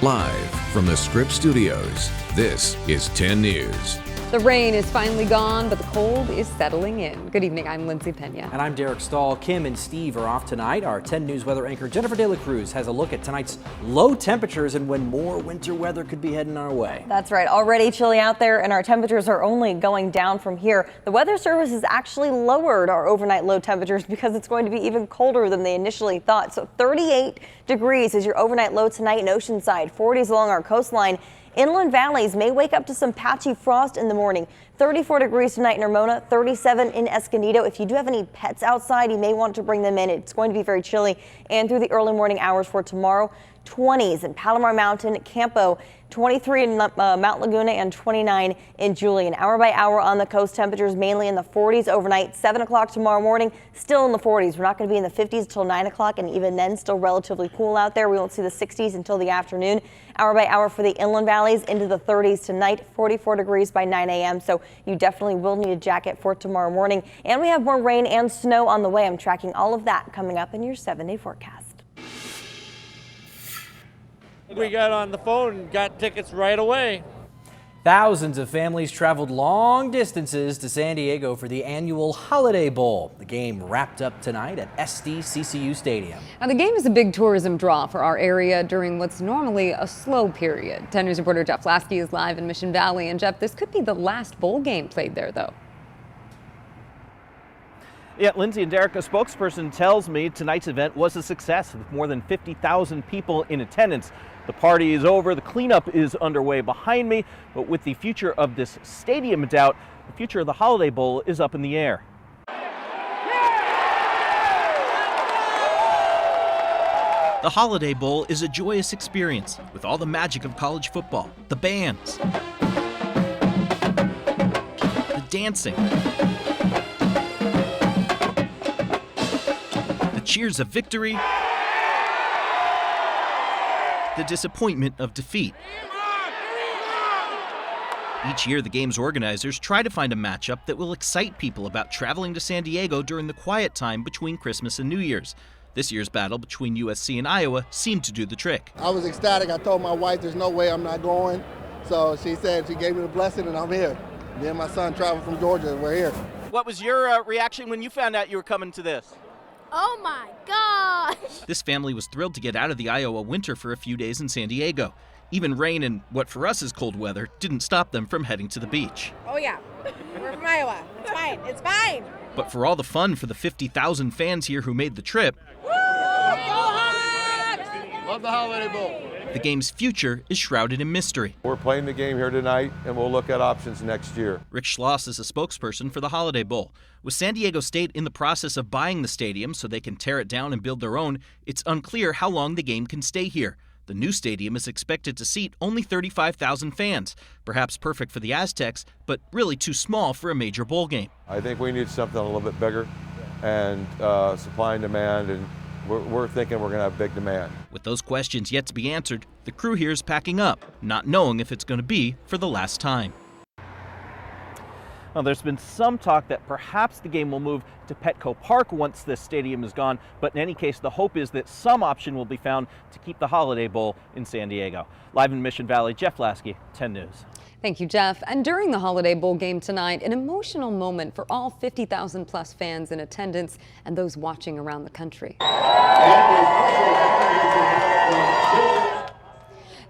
Live from the Scripps Studios, this is 10 News. The rain is finally gone, but the cold is settling in. Good evening, I'm Lindsay Pena. And I'm Derek Stahl. Kim and Steve are off tonight. Our 10 News weather anchor Jennifer De La Cruz has a look at tonight's low temperatures and when more winter weather could be heading our way. That's right. Already chilly out there, and our temperatures are only going down from here. The Weather Service has actually lowered our overnight low temperatures because it's going to be even colder than they initially thought. So 38 degrees is your overnight low tonight in Oceanside, 40s along our coastline. Inland valleys may wake up to some patchy frost in the morning. 34 degrees tonight in Ramona, 37 in Escondido. If you do have any pets outside, you may want to bring them in. It's going to be very chilly. And through the early morning hours for tomorrow, 20s in Palomar Mountain, Campo, 23 in Mount Laguna, and 29 in Julian. Hour by hour on the coast, temperatures mainly in the 40s overnight. 7 o'clock tomorrow morning, still in the 40s. We're not going to be in the 50s until 9 o'clock, and even then, still relatively cool out there. We won't see the 60s until the afternoon. Hour by hour for the inland valleys, into the 30s tonight, 44 degrees by 9 a.m. So you definitely will need a jacket for tomorrow morning. And we have more rain and snow on the way. I'm tracking all of that coming up in your 7-day forecast. We got on the phone and got tickets right away. Thousands of families traveled long distances to San Diego for the annual Holiday Bowl. The game wrapped up tonight at SDSU Stadium. Now, the game is a big tourism draw for our area during what's normally a slow period. 10 News reporter Jeff Lasky is live in Mission Valley. And Jeff, this could be the last bowl game played there, though. Yeah, Lindsay and Derek, a spokesperson tells me tonight's event was a success with more than 50,000 people in attendance. The party is over, the cleanup is underway behind me, but with the future of this stadium in doubt, the future of the Holiday Bowl is up in the air. The Holiday Bowl is a joyous experience with all the magic of college football, the bands, the dancing, the cheers of victory, the disappointment of defeat. Each year, the game's organizers try to find a matchup that will excite people about traveling to San Diego during the quiet time between Christmas and New Year's. This year's battle between USC and Iowa seemed to do the trick. I was ecstatic. I told my wife there's no way I'm not going. So she said she gave me the blessing and I'm here. Me and my son traveled from Georgia. We're here. What was your reaction when you found out you were coming to this? Oh my gosh! This family was thrilled to get out of the Iowa winter for a few days in San Diego. Even rain and what for us is cold weather didn't stop them from heading to the beach. Oh yeah, we're from Iowa. It's fine, it's fine. But for all the fun for the 50,000 fans here who made the trip, Woo! Go Hawks! Love the Holiday Bowl. the game's future is shrouded in mystery. We're playing the game here tonight, and we'll look at options next year. Rick Schloss is a spokesperson for the Holiday Bowl. With San Diego State in the process of buying the stadium so they can tear it down and build their own, it's unclear how long the game can stay here. The new stadium is expected to seat only 35,000 fans, perhaps perfect for the Aztecs, but really too small for a major bowl game. I think we need something a little bit bigger, and supply and demand, and we're thinking we're going to have big demand. With those questions yet to be answered, the crew here is packing up, not knowing if it's going to be for the last time. Well, there's been some talk that perhaps the game will move to Petco Park once this stadium is gone, but in any case, the hope is that some option will be found to keep the Holiday Bowl in San Diego. Live in Mission Valley, Jeff Lasky, 10 News. Thank you, Jeff. And during the Holiday Bowl game tonight, an emotional moment for all 50,000 plus fans in attendance and those watching around the country.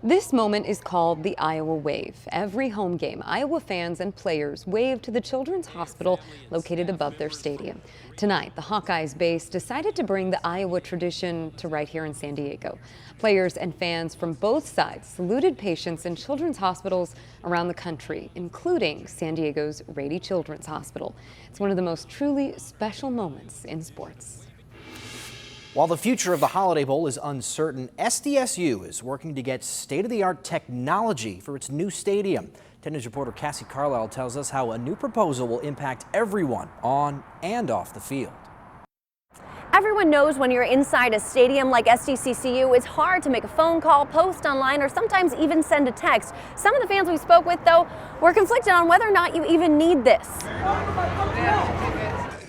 This moment is called the Iowa Wave. Every home game, Iowa fans and players wave to the Children's Hospital located above their stadium. Tonight, the Hawkeyes base decided to bring the Iowa tradition to right here in San Diego. Players and fans from both sides saluted patients in children's hospitals around the country, including San Diego's Rady Children's Hospital. It's one of the most truly special moments in sports. While the future of the Holiday Bowl is uncertain, SDSU is working to get state-of-the-art technology for its new stadium. 10 News reporter Cassie Carlisle tells us how a new proposal will impact everyone on and off the field. Everyone knows when you're inside a stadium like SDCCU, it's hard to make a phone call, post online, or sometimes even send a text. Some of the fans we spoke with, though, were conflicted on whether or not you even need this.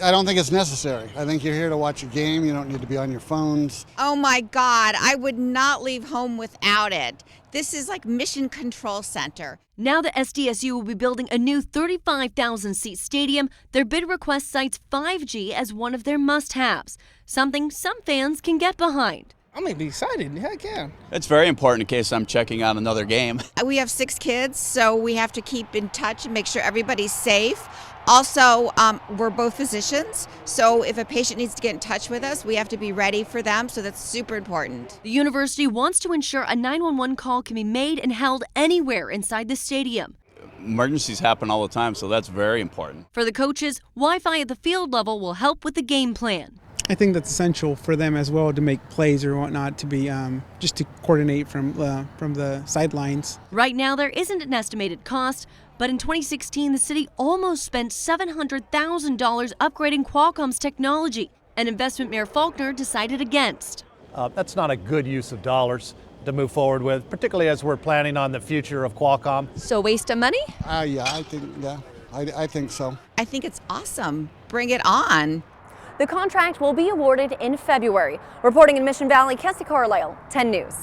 I don't think it's necessary. I think you're here to watch a game. You don't need to be on your phones. Oh my God, I would not leave home without it. This is like Mission Control Center. Now the SDSU will be building a new 35,000-seat stadium. Their bid request cites 5G as one of their must-haves, something some fans can get behind. I'm going to be excited. Heck yeah. It's very important in case I'm checking out another game. We have 6 kids, so we have to keep in touch and make sure everybody's safe. Also, we're both physicians, so if a patient needs to get in touch with us, we have to be ready for them, so that's super important. The university wants to ensure a 911 call can be made and held anywhere inside the stadium. Emergencies happen all the time, so that's very important. For the coaches, Wi-Fi at the field level will help with the game plan. I think that's essential for them as well to make plays or whatnot, to be just to coordinate from the sidelines. Right now, there isn't an estimated cost, but in 2016, the city almost spent $700,000 upgrading Qualcomm's technology, an investment Mayor Faulkner decided against. That's not a good use of dollars to move forward with, particularly as we're planning on the future of Qualcomm. So waste of money? Yeah, I think so. I think it's awesome. Bring it on. The contract will be awarded in February. Reporting in Mission Valley, Cassie Carlisle, 10 News.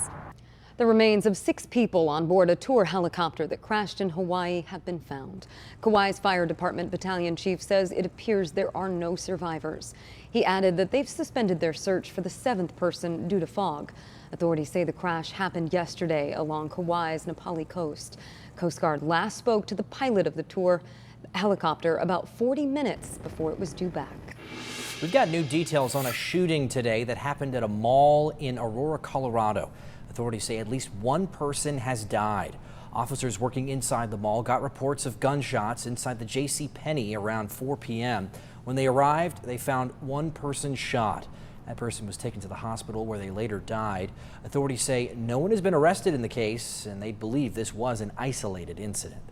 The remains of 6 people on board a tour helicopter that crashed in Hawaii have been found. Kauai's Fire Department Battalion Chief says it appears there are no survivors. He added that they've suspended their search for the 7th person due to fog. Authorities say the crash happened yesterday along Kauai's Napali coast. Coast Guard last spoke to the pilot of the tour helicopter about 40 minutes before it was due back. We've got new details on a shooting today that happened at a mall in Aurora, Colorado. Authorities say at least 1 person has died. Officers working inside the mall got reports of gunshots inside the JCPenney around 4 p.m. When they arrived, they found 1 person shot. That person was taken to the hospital where they later died. Authorities say no one has been arrested in the case, and they believe this was an isolated incident.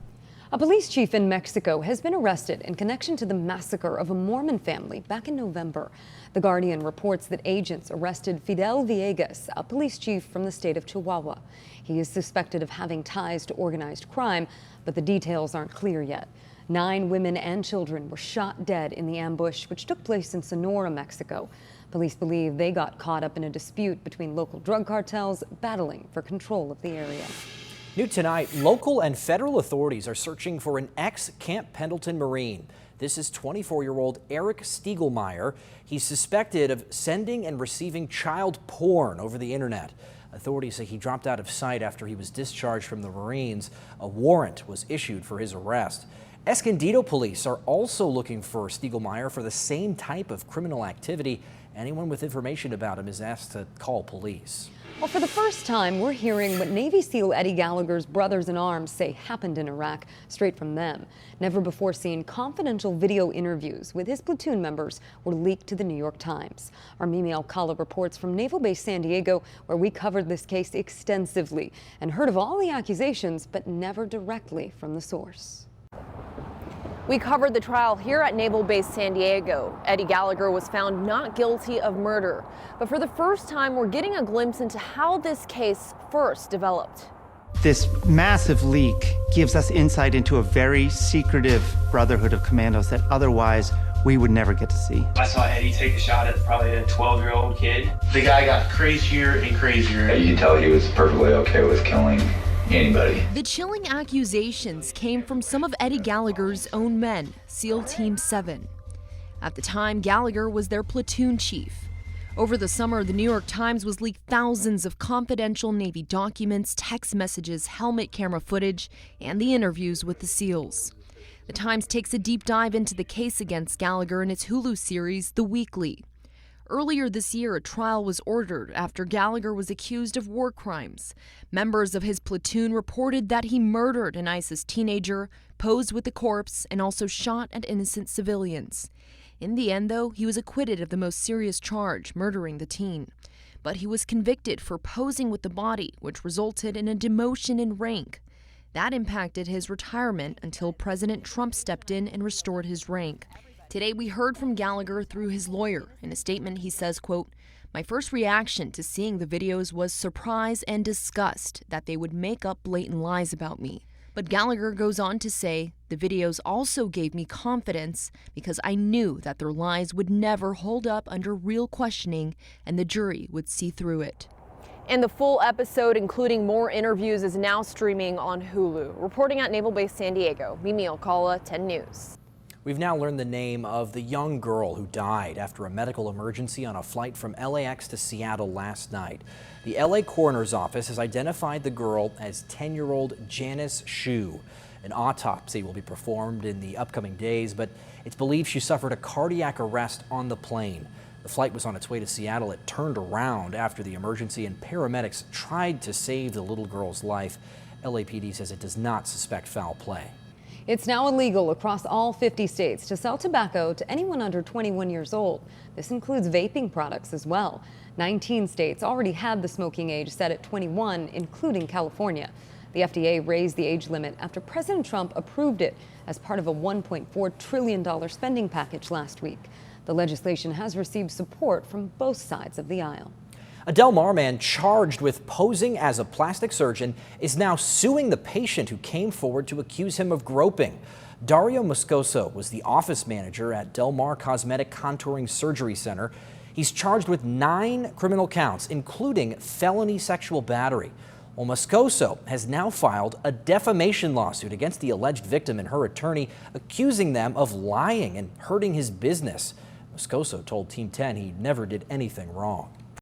A police chief in Mexico has been arrested in connection to the massacre of a Mormon family back in November. The Guardian reports that agents arrested Fidel Villegas, a police chief from the state of Chihuahua. He is suspected of having ties to organized crime, but the details aren't clear yet. 9 women and children were shot dead in the ambush, which took place in Sonora, Mexico. Police believe they got caught up in a dispute between local drug cartels battling for control of the area. New tonight, local and federal authorities are searching for an ex-Camp Pendleton Marine. This is 24-year-old Eric Stiegelmeyer. He's suspected of sending and receiving child porn over the internet. Authorities say he dropped out of sight after he was discharged from the Marines. A warrant was issued for his arrest. Escondido police are also looking for Stiegelmeyer for the same type of criminal activity. Anyone with information about him is asked to call police. Well, for the first time, we're hearing what Navy SEAL Eddie Gallagher's brothers-in-arms say happened in Iraq, straight from them. Never before seen confidential video interviews with his platoon members were leaked to the New York Times. Our Mimi Alcala reports from Naval Base San Diego, where we covered this case extensively and heard of all the accusations, but never directly from the source. We covered the trial here at Naval Base San Diego. Eddie Gallagher was found not guilty of murder. But for the first time, we're getting a glimpse into how this case first developed. This massive leak gives us insight into a very secretive brotherhood of commandos that otherwise we would never get to see. I saw Eddie take a shot at probably a 12-year-old kid. The guy got crazier and crazier. You can tell he was perfectly okay with killing anybody. The chilling accusations came from some of Eddie Gallagher's own men, SEAL Team 7. At the time, Gallagher was their platoon chief. Over the summer, the New York Times was leaked thousands of confidential Navy documents, text messages, helmet camera footage, and the interviews with the SEALs. The Times takes a deep dive into the case against Gallagher in its Hulu series, The Weekly. Earlier this year, a trial was ordered after Gallagher was accused of war crimes. Members of his platoon reported that he murdered an ISIS teenager, posed with the corpse, and also shot at innocent civilians. In the end, though, he was acquitted of the most serious charge, murdering the teen. But he was convicted for posing with the body, which resulted in a demotion in rank. That impacted his retirement until President Trump stepped in and restored his rank. Today, we heard from Gallagher through his lawyer. In a statement, he says, quote, "My first reaction to seeing the videos was surprise and disgust that they would make up blatant lies about me." But Gallagher goes on to say, The videos also gave me confidence because I knew that their lies would never hold up under real questioning and the jury would see through it. And the full episode, including more interviews, is now streaming on Hulu. Reporting at Naval Base San Diego, Mimi Alcala, 10 News. We've now learned the name of the young girl who died after a medical emergency on a flight from LAX to Seattle last night. The LA Coroner's Office has identified the girl as 10-year-old Janice Shu. An autopsy will be performed in the upcoming days, but it's believed she suffered a cardiac arrest on the plane. The flight was on its way to Seattle. It turned around after the emergency, and paramedics tried to save the little girl's life. LAPD says it does not suspect foul play. It's now illegal across all 50 states to sell tobacco to anyone under 21 years old. This includes vaping products as well. 19 states already had the smoking age set at 21, including California. The FDA raised the age limit after President Trump approved it as part of a $1.4 trillion spending package last week. The legislation has received support from both sides of the aisle. A Del Mar man charged with posing as a plastic surgeon is now suing the patient who came forward to accuse him of groping. Dario Moscoso was the office manager at Del Mar Cosmetic Contouring Surgery Center. He's charged with 9 criminal counts, including felony sexual battery. Well, Moscoso has now filed a defamation lawsuit against the alleged victim and her attorney, accusing them of lying and hurting his business. Moscoso told Team 10 he never did anything wrong.